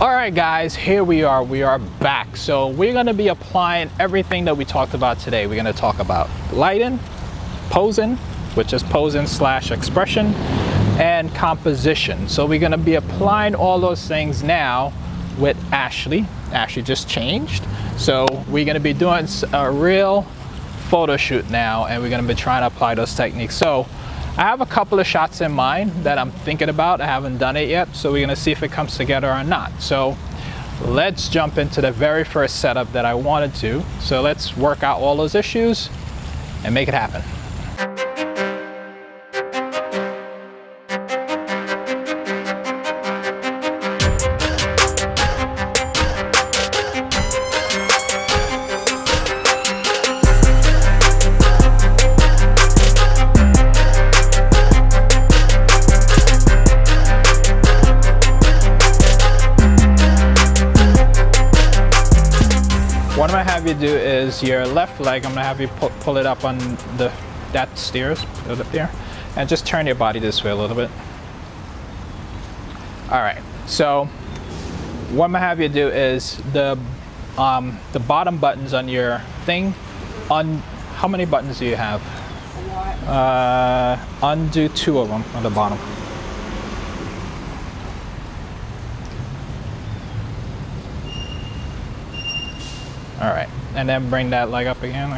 All right guys, here we are back. So we're gonna be applying everything that we talked about today. We're gonna talk about lighting, posing, which is posing / expression, and composition. So we're gonna be applying all those things now with Ashley. Ashley just changed. So we're gonna be doing a real photo shoot now, and we're gonna be trying to apply those techniques. So I have a couple of shots in mind that I'm thinking about. I haven't done it yet, so we're gonna see if it comes together or not. So let's jump into the very first setup that I wanted to. So let's work out all those issues and make it happen. What I'm gonna have you do is your left leg, I'm gonna have you pull it up on that stairs, put it up there, and just turn your body this way a little bit. All right, so what I'm gonna have you do is the bottom buttons on your thing, how many buttons do you have? Undo 2 of them on the bottom. All right, and then bring that leg up again.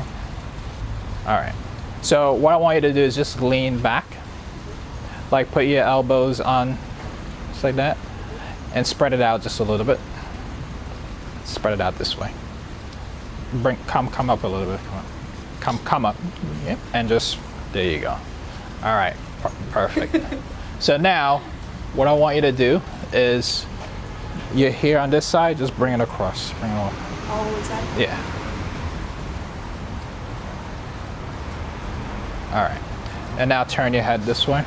All right, so what I want you to do is just lean back, like put your elbows on, just like that, and spread it out just a little bit. Spread it out this way. Come up a little bit, come up, yep, and just, there you go. All right, perfect. So now, what I want you to do is, you're here on this side, just bring it across, bring it over. All the side? Yeah. All right, and now turn your head this way.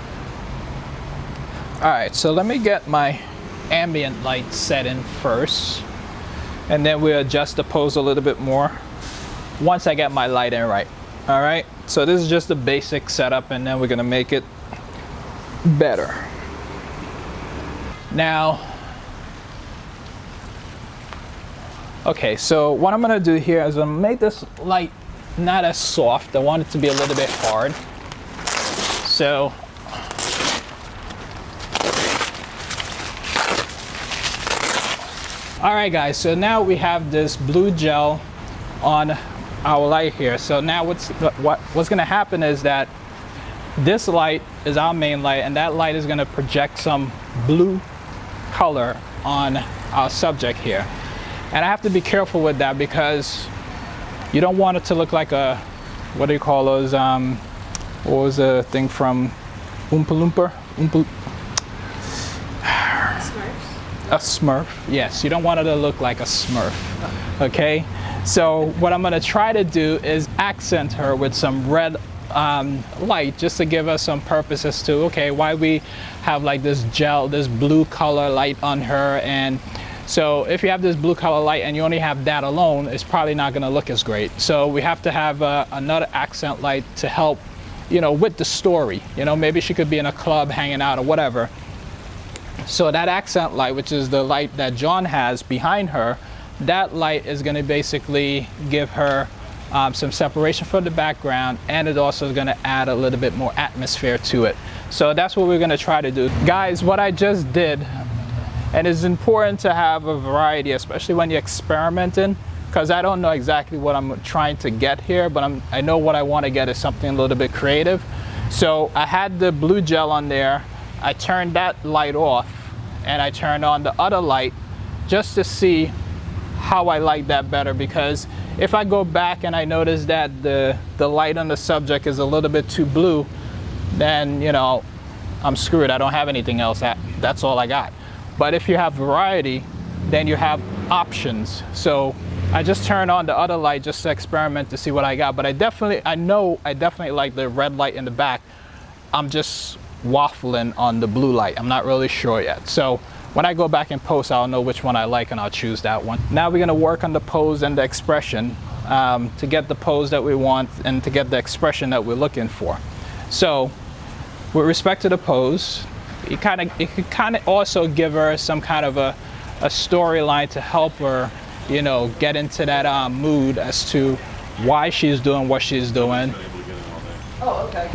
All right, so let me get my ambient light set in first, and then we'll adjust the pose a little bit more once I get my light in right. All right, so this is just the basic setup, and then we're gonna make it better. Now, okay, so what I'm gonna do here is I'm gonna make this light not as soft. I want it to be a little bit hard. So, all right guys, so now we have this blue gel on our light here. So now what's gonna happen is that this light is our main light, and that light is gonna project some blue color on our subject here. And I have to be careful with that because you don't want it to look like a, what do you call those, what was the thing from Oompa Loompa? Smurfs? A Smurf, yes. You don't want it to look like a Smurf, okay? So what I'm gonna try to do is accent her with some red light, just to give us some purpose as to, okay, why we have like this gel, this blue color light on her. And so if you have this blue color light and you only have that alone, it's probably not gonna look as great. So we have to have another accent light to help, you know, with the story. You know, maybe she could be in a club hanging out or whatever. So that accent light, which is the light that John has behind her, that light is gonna basically give her some separation from the background, and it also is gonna add a little bit more atmosphere to it. So that's what we're gonna try to do. Guys, what I just did, and it's important to have a variety, especially when you're experimenting, because I don't know exactly what I'm trying to get here, but I know what I want to get is something a little bit creative. So I had the blue gel on there. I turned that light off, and I turned on the other light just to see how I like that better, because if I go back and I notice that the light on the subject is a little bit too blue, then, you know, I'm screwed. I don't have anything else. That's all I got. But if you have variety, then you have options. So I just turned on the other light just to experiment to see what I got. But I know I definitely like the red light in the back. I'm just waffling on the blue light. I'm not really sure yet. So when I go back and post, I'll know which one I like and I'll choose that one. Now we're gonna work on the pose and the expression to get the pose that we want and to get the expression that we're looking for. So with respect to the pose, it could kind of also give her some kind of a a storyline to help her, you know, get into that mood as to why she's doing what she's doing. Oh, okay.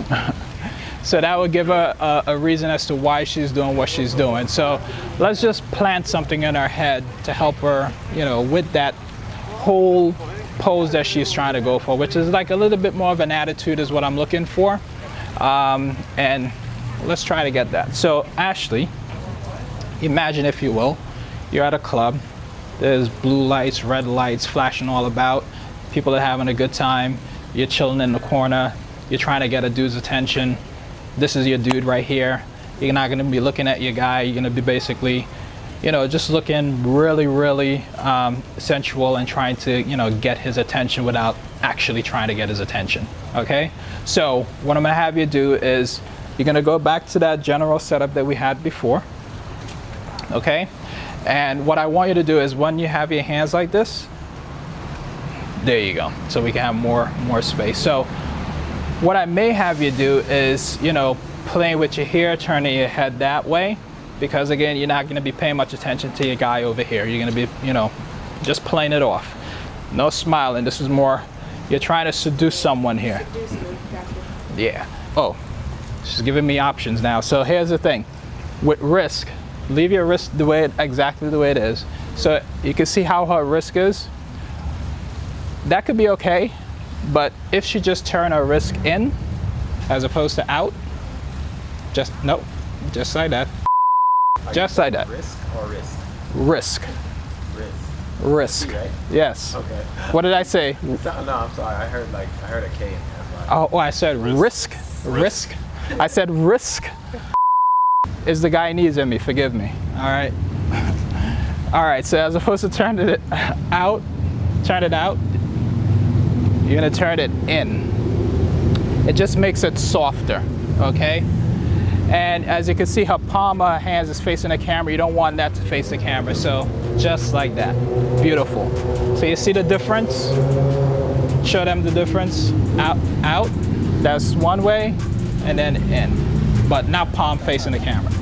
So that would give her a reason as to why she's doing what she's doing. So let's just plant something in her head to help her, you know, with that whole pose that she's trying to go for, which is like a little bit more of an attitude is what I'm looking for. And let's try to get that. So Ashley, imagine, if you will, you're at a club. There's blue lights, red lights flashing all about. People are having a good time. You're chilling in the corner. You're trying to get a dude's attention. This is your dude right here. You're not gonna be looking at your guy. You're gonna be basically, you know, just looking really, really sensual and trying to, you know, get his attention without actually trying to get his attention, okay? So what I'm gonna have you do is you're gonna go back to that general setup that we had before, okay? And what I want you to do is when you have your hands like this, there you go, so we can have more space. So what I may have you do is, you know, playing with your hair, turning your head that way, because again, you're not gonna be paying much attention to your guy over here. You're gonna be, you know, just playing it off. No smiling, this is more, you're trying to seduce someone here. Yeah, oh, she's giving me options now. So here's the thing, with wrist, leave your wrist the way exactly the way it is. So you can see how her wrist is. That could be okay, but if she just turn her wrist in as opposed to out, just nope, just like that. Just like that. Risk or wrist? Risk. Wrist. Risk. Right? Yes. Okay. What did I say? No, I'm sorry. I heard a K in there. Oh, I said risk. Risk. I said risk. Is the guy needs in me? Forgive me. All right. All right. So as opposed to turn it out, you're gonna turn it in. It just makes it softer. Okay. And as you can see, her palm of her hands is facing the camera. You don't want that to face the camera. So just like that. Beautiful. So you see the difference? Show them the difference. Out. That's one way, and then in. But not palm facing the camera.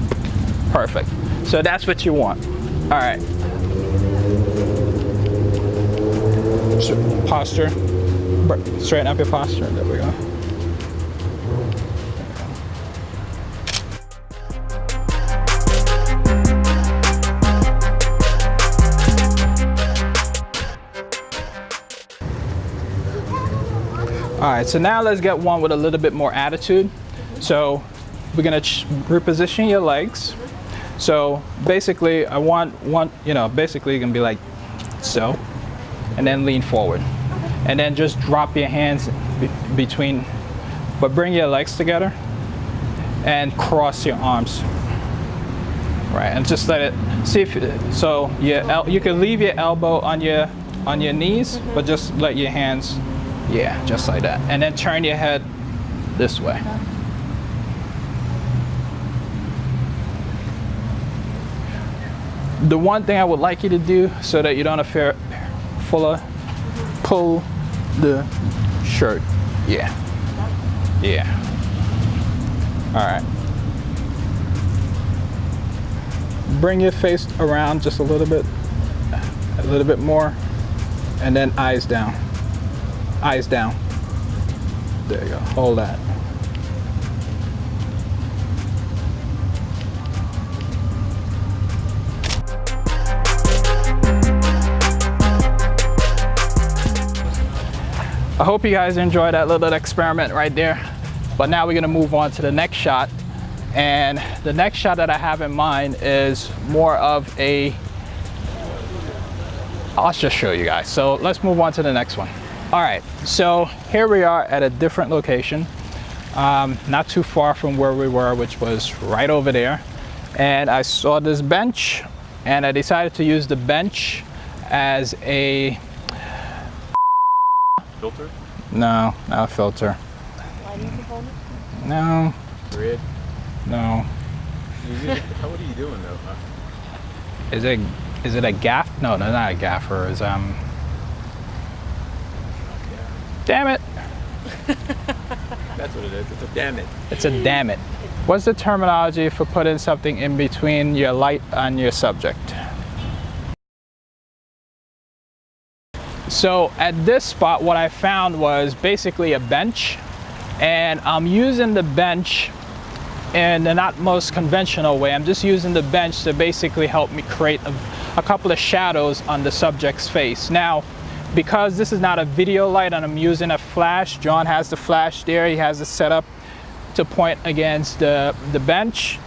Perfect. So that's what you want. All right. So posture. Straighten up your posture. There we go. All right, so now let's get one with a little bit more attitude. So we're gonna reposition your legs. So basically I want one, you know, basically you're gonna be like so, and then lean forward. And then just drop your hands between, but bring your legs together and cross your arms. Right, and just let it, see if, so you can leave your elbow on your knees, but just let your hands, yeah, just like that. And then turn your head this way. The one thing I would like you to do so that you don't have fuller, pull the shirt. Yeah. Yeah. All right. Bring your face around just a little bit more, and then eyes down. Eyes down. There you go. Hold that. I hope you guys enjoyed that little experiment right there. But now we're gonna move on to the next shot. And the next shot that I have in mind is more of a, I'll just show you guys. So let's move on to the next one. All right, so here we are at a different location, not too far from where we were, which was right over there. And I saw this bench, and I decided to use the bench as a Filter? No, not a filter. Lighting component? No. Grid? No. What are you doing though? Huh? Is it a gaff? No, no, not a gaffer. Is Damn it. That's what it is. It's a damn it. It's a damn it. What's the terminology for putting something in between your light and your subject? So at this spot, what I found was basically a bench, and I'm using the bench in the not most conventional way. I'm just using the bench to basically help me create a couple of shadows on the subject's face. Now, because this is not a video light and I'm using a flash, John has the flash there, he has it set up to point against the bench.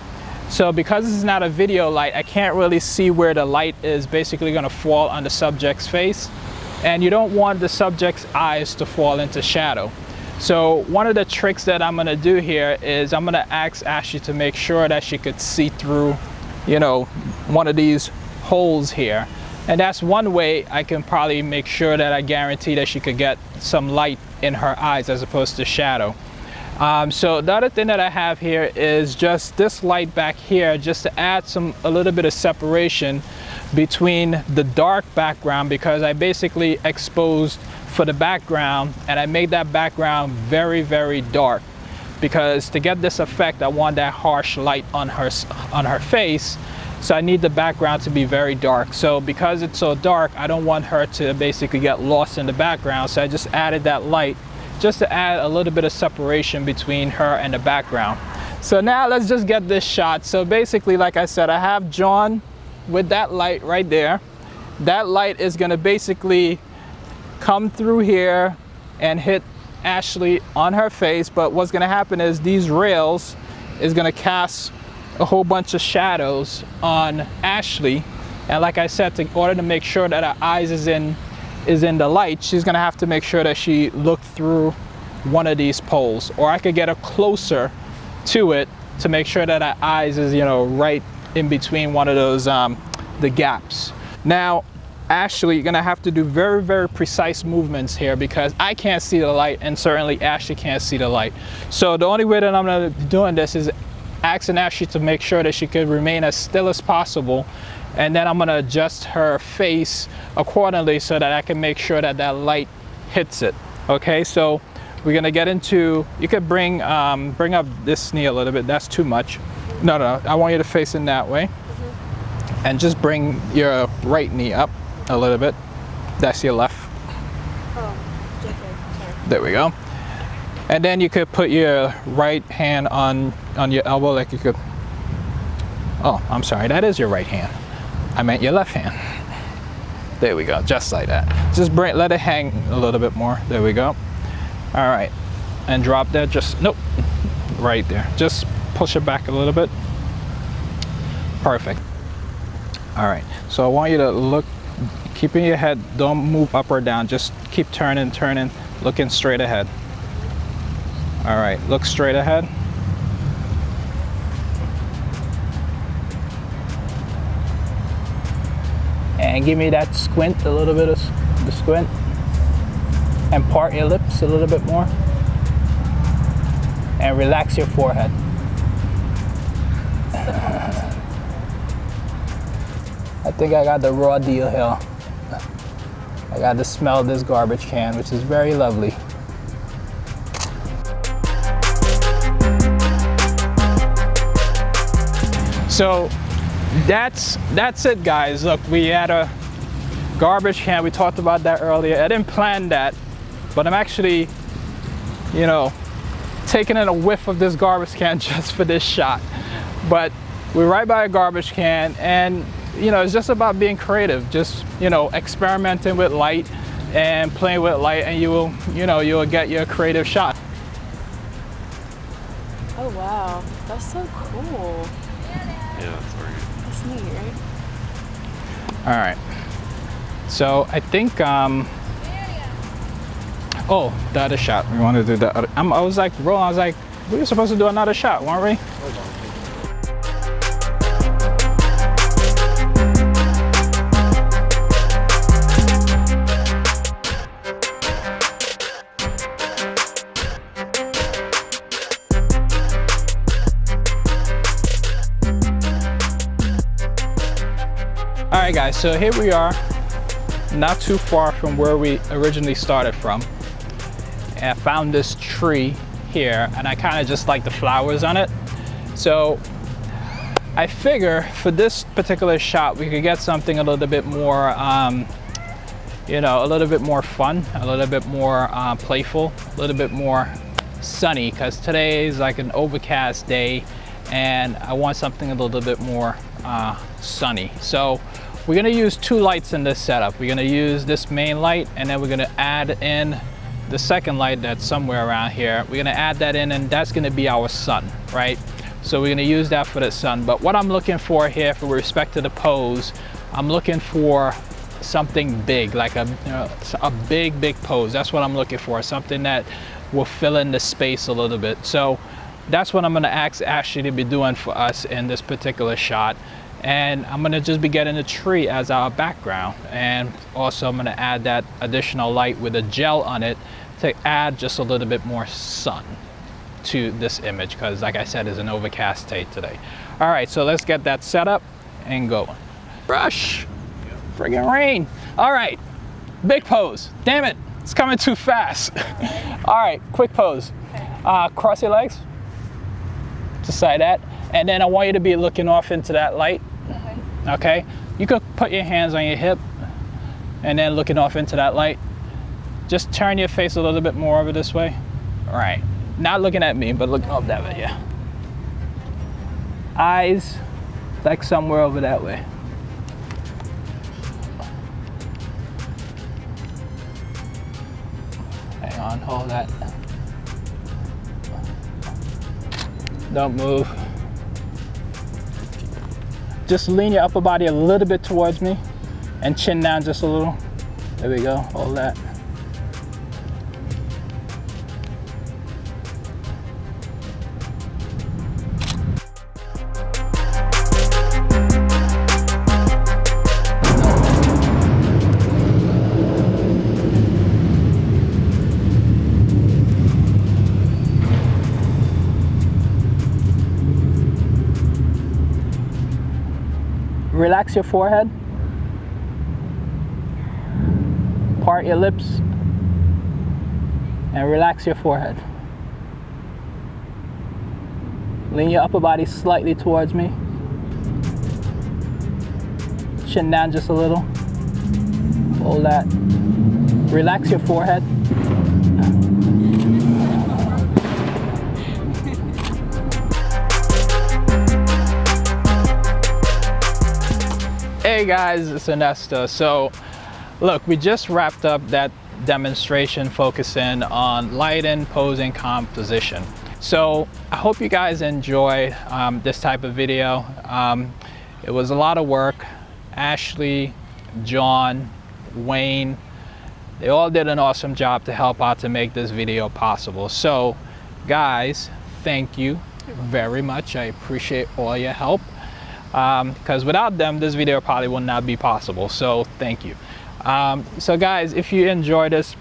So because this is not a video light, I can't really see where the light is basically going to fall on the subject's face. And you don't want the subject's eyes to fall into shadow. So one of the tricks that I'm gonna do here is I'm gonna ask Ashley to make sure that she could see through, you know, one of these holes here. And that's one way I can probably make sure that I guarantee that she could get some light in her eyes as opposed to shadow. So the other thing that I have here is just this light back here, just to add a little bit of separation between the dark background, because I basically exposed for the background and I made that background very, very dark, because to get this effect I want that harsh light on her face. So I need the background to be very dark. So because it's so dark, I don't want her to basically get lost in the background. So I just added that light just to add a little bit of separation between her and the background. So now let's just get this shot. So basically, like I said, I have John with that light right there. That light is gonna basically come through here and hit Ashley on her face. But what's gonna happen is these rails is gonna cast a whole bunch of shadows on Ashley. And like I said, in order to make sure that her eyes is in the light, she's gonna have to make sure that she looked through one of these poles, or I could get her closer to it to make sure that her eyes is, you know, right in between one of those the gaps. Now Ashley, you're gonna have to do very, very precise movements here, because I can't see the light and certainly Ashley can't see the light. So the only way that I'm gonna be doing this is asking Ashley to make sure that she could remain as still as possible, and then I'm gonna adjust her face accordingly so that I can make sure that that light hits it. Okay, so we're gonna get into, you could bring up this knee a little bit, that's too much. No, I want you to face in that way. And just bring your right knee up a little bit. That's your left. Oh, okay, sorry. There we go. And then you could put your right hand on your elbow, like you could, oh, I'm sorry, that is your right hand. I meant your left hand. There we go, just like that. Just let it hang a little bit more. There we go. All right, and drop that, just, nope, right there. Just push it back a little bit. Perfect. All right, so I want you to look, keeping your head, don't move up or down, just keep turning, looking straight ahead. All right, look straight ahead. And give me that squint, a little bit of the squint. And part your lips a little bit more. And relax your forehead. I think I got the raw deal here. I got to smell this garbage can, which is very lovely. So that's it, guys. Look, we had a garbage can. We talked about that earlier. I didn't plan that, but I'm actually, you know, taking in a whiff of this garbage can just for this shot. But we're right by a garbage can, and you know, it's just about being creative, just, you know, experimenting with light and playing with light, and you'll get your creative shot. Oh wow, that's so cool. Yeah, that's very good. That's neat, right? All right. So I think, oh, the other shot. We want to do the other. I was like, rolling. I was like, we were supposed to do another shot, weren't we? All right, guys, so here we are, not too far from where we originally started from. And I found this tree here, and I kind of just like the flowers on it. So I figure for this particular shot, we could get something a little bit more you know, a little bit more fun, a little bit more playful, a little bit more sunny, because today is like an overcast day and I want something a little bit more sunny. So we're gonna use 2 lights in this setup. We're gonna use this main light, and then we're gonna add in the second light that's somewhere around here. We're gonna add that in, and that's gonna be our sun, right? So we're gonna use that for the sun. But what I'm looking for here, for respect to the pose, I'm looking for something big, like a big pose. That's what I'm looking for, something that will fill in the space a little bit. So that's what I'm gonna ask Ashley to be doing for us in this particular shot. And I'm gonna just be getting a tree as our background. And also I'm gonna add that additional light with a gel on it to add just a little bit more sun to this image, because like I said, it's an overcast day today. All right, so let's get that set up and going. Rush, friggin' rain. All right, big pose. Damn it, it's coming too fast. All right, quick pose. Cross your legs, just like that. And then I want you to be looking off into that light. Okay, you could put your hands on your hip and then looking off into that light. Just turn your face a little bit more over this way. All right, not looking at me, but looking up that way, yeah. Eyes like somewhere over that way. Hang on, hold that. Don't move. Just lean your upper body a little bit towards me and chin down just a little. There we go, hold that. Relax your forehead. Part your lips and relax your forehead. Lean your upper body slightly towards me. Chin down just a little. Hold that. Relax your forehead. Hey guys, it's Ernesto. So look, we just wrapped up that demonstration focusing on lighting, posing, composition. So I hope you guys enjoyed this type of video. It was a lot of work. Ashley, John, Wayne, they all did an awesome job to help out to make this video possible. So guys, thank you very much. I appreciate all your help. Because without them, this video probably would not be possible. So thank you. So guys, if you enjoyed this,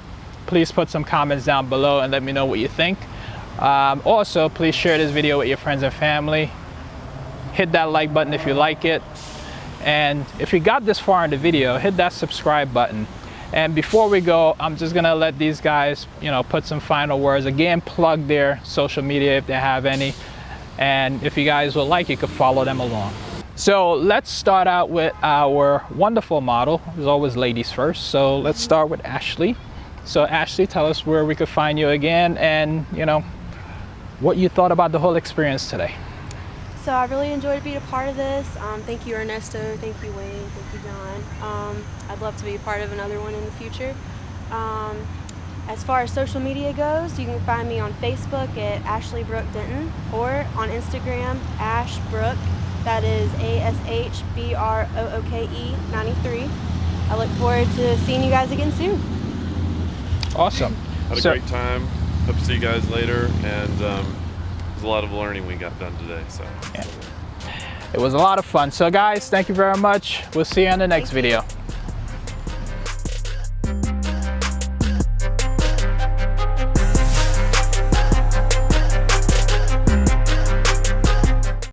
please put some comments down below and let me know what you think. Also, please share this video with your friends and family. Hit that like button if you like it. And if you got this far in the video, hit that subscribe button. And before we go, I'm just gonna let these guys, you know, put some final words. Again, plug their social media if they have any. And if you guys would like, you could follow them along. So let's start out with our wonderful model. There's always ladies first. So let's start with Ashley. So Ashley, tell us where we could find you again, and you know, what you thought about the whole experience today. So I really enjoyed being a part of this. Thank you, Ernesto. Thank you, Wayne. Thank you, John. I'd love to be a part of another one in the future. As far as social media goes, you can find me on Facebook at Ashley Brooke Denton, or on Instagram, Ash Brooke. That is ASHBROOKE 93. I look forward to seeing you guys again soon. Awesome. Had a great time. Hope to see you guys later. And there's a lot of learning we got done today. So yeah. It was a lot of fun. So guys, thank you very much. We'll see you on the next video.